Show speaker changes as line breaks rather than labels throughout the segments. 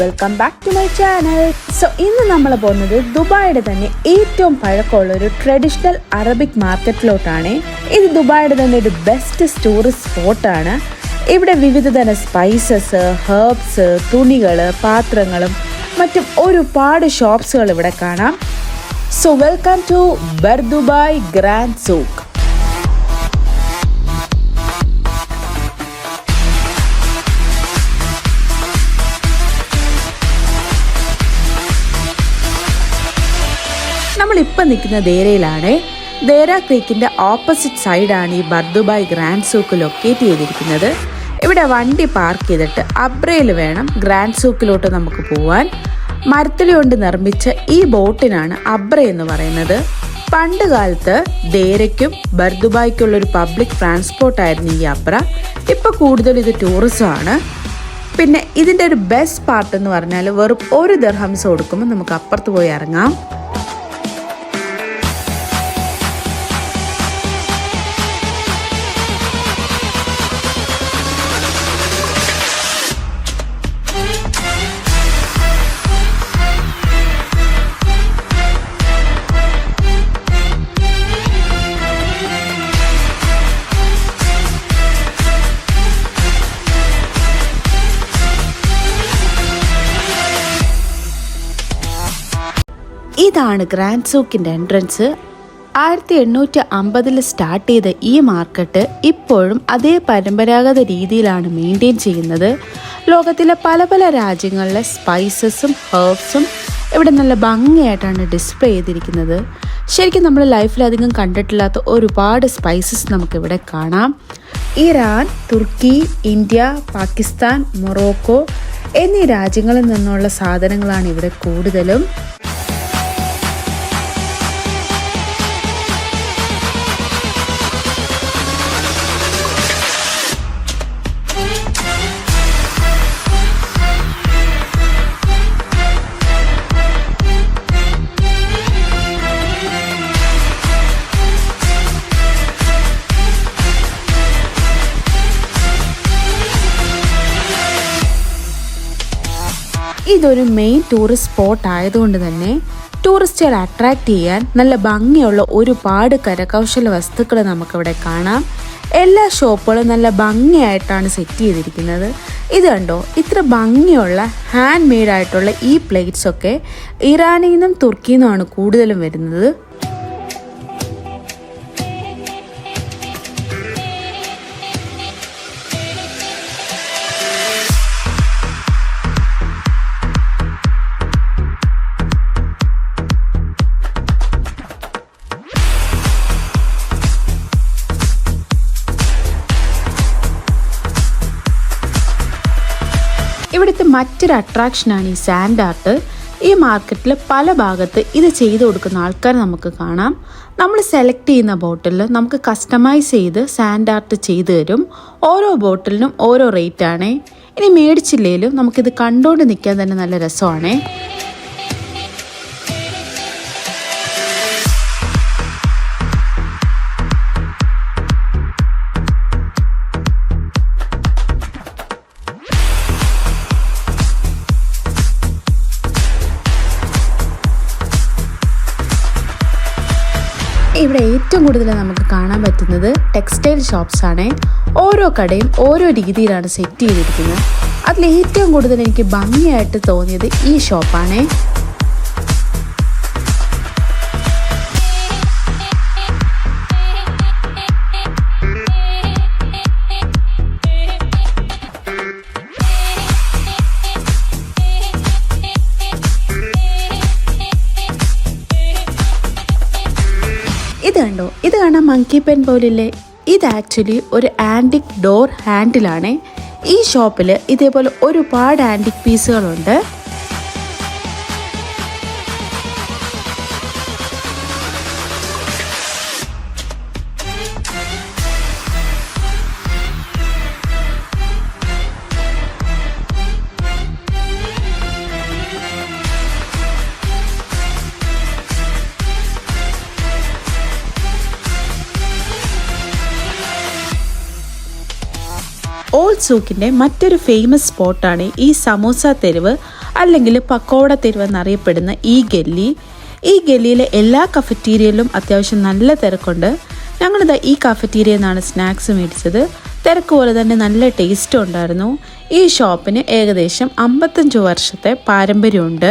Welcome back to my channel. So ഇന്ന് നമ്മൾ പോകുന്നത് ദുബായിയുടെ തന്നെ ഏറ്റവും പഴക്കമുള്ള ഒരു ട്രഡീഷണൽ അറബിക് മാർക്കറ്റിലോട്ടാണ്. ഇത് ദുബായിയുടെ തന്നെ ഒരു ബെസ്റ്റ് ടൂറിസ്റ്റ് സ്പോട്ടാണ്. ഇവിടെ വിവിധ തരം സ്പൈസസ്, ഹെർബ്സ്, തുണികൾ, പാത്രങ്ങളും മറ്റും ഒരുപാട് ഷോപ്സുകൾ ഇവിടെ കാണാം. So welcome to Bur Dubai Grand Souk. നമ്മളിപ്പോൾ നിൽക്കുന്ന ദേരയിലാണ്. ദേര ക്രീക്കിൻ്റെ ഓപ്പോസിറ്റ് സൈഡാണ് ഈ ബർദുബായ് ഗ്രാൻഡ് സൂക്ക് ലൊക്കേറ്റ് ചെയ്തിരിക്കുന്നത്. ഇവിടെ വണ്ടി പാർക്ക് ചെയ്തിട്ട് അബ്രയിൽ വേണം ഗ്രാൻഡ് സൂക്കിലോട്ട് നമുക്ക് പോവാൻ. മരത്തില കൊണ്ട് നിർമ്മിച്ച ഈ ബോട്ടിനാണ് അബ്ര എന്ന് പറയുന്നത്. പണ്ട് കാലത്ത് ദേരയ്ക്കും ബർദുബായ്ക്കുള്ളൊരു പബ്ലിക് ട്രാൻസ്പോർട്ടായിരുന്നു ഈ അബ്ര. ഇപ്പോൾ കൂടുതൽ ഇത് ടൂറിസമാണ്. പിന്നെ ഇതിൻ്റെ ഒരു ബെസ്റ്റ് പാർട്ട് എന്ന് പറഞ്ഞാൽ വെറും 1 ദിർഹംസ് കൊടുക്കുമ്പോൾ നമുക്ക് അപ്പുറത്ത് പോയി ഇറങ്ങാം. ഇതാണ് ഗ്രാൻഡ് സൂക്കിൻ്റെ എൻട്രൻസ്. 1850 സ്റ്റാർട്ട് ചെയ്ത ഈ മാർക്കറ്റ് ഇപ്പോഴും അതേ പരമ്പരാഗത രീതിയിലാണ് മെയിൻറ്റെയിൻ ചെയ്യുന്നത്. ലോകത്തിലെ പല പല രാജ്യങ്ങളിലെ സ്പൈസസും ഹെർബ്സും ഇവിടെ നല്ല ഭംഗിയായിട്ടാണ് ഡിസ്പ്ലേ ചെയ്തിരിക്കുന്നത്. ശരിക്കും നമ്മൾ ലൈഫിലധികം കണ്ടിട്ടില്ലാത്ത ഒരുപാട് സ്പൈസസ് നമുക്കിവിടെ കാണാം. ഇറാൻ, തുർക്കി, ഇന്ത്യ, പാകിസ്ഥാൻ, മൊറോക്കോ എന്നീ രാജ്യങ്ങളിൽ നിന്നുള്ള സാധനങ്ങളാണ് ഇവിടെ കൂടുതലും. ഇതൊരു മെയിൻ ടൂറിസ്റ്റ് സ്പോട്ട് ആയതുകൊണ്ട് തന്നെ ടൂറിസ്റ്റുകൾ അട്രാക്റ്റ് ചെയ്യാൻ നല്ല ഭംഗിയുള്ള ഒരുപാട് കരകൗശല വസ്തുക്കൾ നമുക്കിവിടെ കാണാം. എല്ലാ ഷോപ്പുകളും നല്ല ഭംഗിയായിട്ടാണ് സെറ്റ് ചെയ്തിരിക്കുന്നത്. ഇത് കണ്ടോ, ഇത്ര ഭംഗിയുള്ള ഹാൻഡ് മെയ്ഡ് ആയിട്ടുള്ള ഈ പ്ലേറ്റ്സ് ഒക്കെ ഇറാനിൽ നിന്നും തുർക്കിയിൽ നിന്നുമാണ് കൂടുതലും വരുന്നത്. ഇവിടുത്തെ മറ്റൊരു അട്രാക്ഷനാണ് ഈ സാൻഡ് ആർട്ട്. ഈ മാർക്കറ്റിൽ പല ഭാഗത്ത് ഇത് ചെയ്തു കൊടുക്കുന്ന ആൾക്കാർ നമുക്ക് കാണാം. നമ്മൾ സെലക്ട് ചെയ്യുന്ന ബോട്ടിൽ നമുക്ക് കസ്റ്റമൈസ് ചെയ്ത് സാൻഡ് ആർട്ട് ചെയ്തു തരും. ഓരോ ബോട്ടിലിനും ഓരോ റേറ്റ് ആണ്. ഇനി മേടിച്ചില്ലേലും നമുക്കിത് കണ്ടുകൊണ്ട് നിൽക്കാൻ തന്നെ നല്ല രസമാണ്. ഇവിടെ ഏറ്റവും കൂടുതൽ നമുക്ക് കാണാൻ പറ്റുന്നത് ടെക്സ്റ്റൈൽ ഷോപ്സ് ആണ്. ഓരോ കടയും ഓരോ രീതിയിലാണ് സെറ്റ് ചെയ്തിരിക്കുന്നത്. അതിൽ ഏറ്റവും കൂടുതൽ എനിക്ക് ഭംഗിയായിട്ട് തോന്നിയത് ഈ ഷോപ്പാണ്. ഇത് കാണാൻ മങ്കി പെൻ പോലില്ലേ? ഇത് ആക്ച്വലി ഒരു ആൻറ്റിക് ഡോർ ഹാൻഡിലാണ്. ഈ ഷോപ്പിൽ ഇതേപോലെ ഒരുപാട് ആൻറ്റിക് പീസുകളുണ്ട്. ഓൾഡ് സൂക്കിൻ്റെ മറ്റൊരു ഫേമസ് സ്പോട്ടാണ് ഈ സമോസ തെരുവ്. അല്ലെങ്കിൽ പക്കോട തെരുവെന്നറിയപ്പെടുന്ന ഈ ഗല്ലിയിലെ എല്ലാ കഫറ്റീരിയയിലും അത്യാവശ്യം നല്ല തിരക്കുണ്ട്. ഞങ്ങളിത് ഈ കഫറ്റീരിയയിൽ നിന്നാണ് സ്നാക്സ് മേടിച്ചത്. തിരക്ക് പോലെ തന്നെ നല്ല ടേസ്റ്റും ഉണ്ടായിരുന്നു. ഈ ഷോപ്പിന് ഏകദേശം 55 വർഷത്തെ പാരമ്പര്യമുണ്ട്.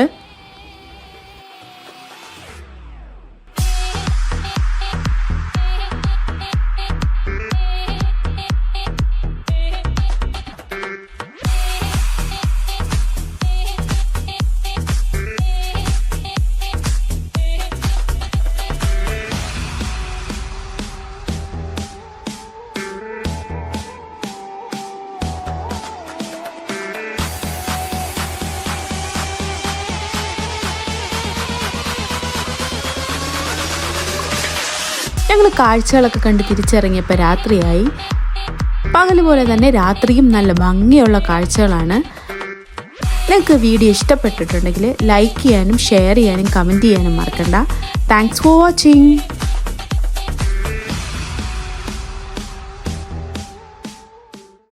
ഞങ്ങൾ കാഴ്ചകളൊക്കെ കണ്ട് തിരിച്ചിറങ്ങിയപ്പോൾ രാത്രിയായി. പകൽ പോലെ തന്നെ രാത്രിയും നല്ല ഭംഗിയുള്ള കാഴ്ചകളാണ്. നിങ്ങൾക്ക് വീഡിയോ ഇഷ്ടപ്പെട്ടിട്ടുണ്ടെങ്കിൽ ലൈക്ക് ചെയ്യാനും ഷെയർ ചെയ്യാനും കമൻറ്റ് ചെയ്യാനും മറക്കണ്ട. Thanks for watching.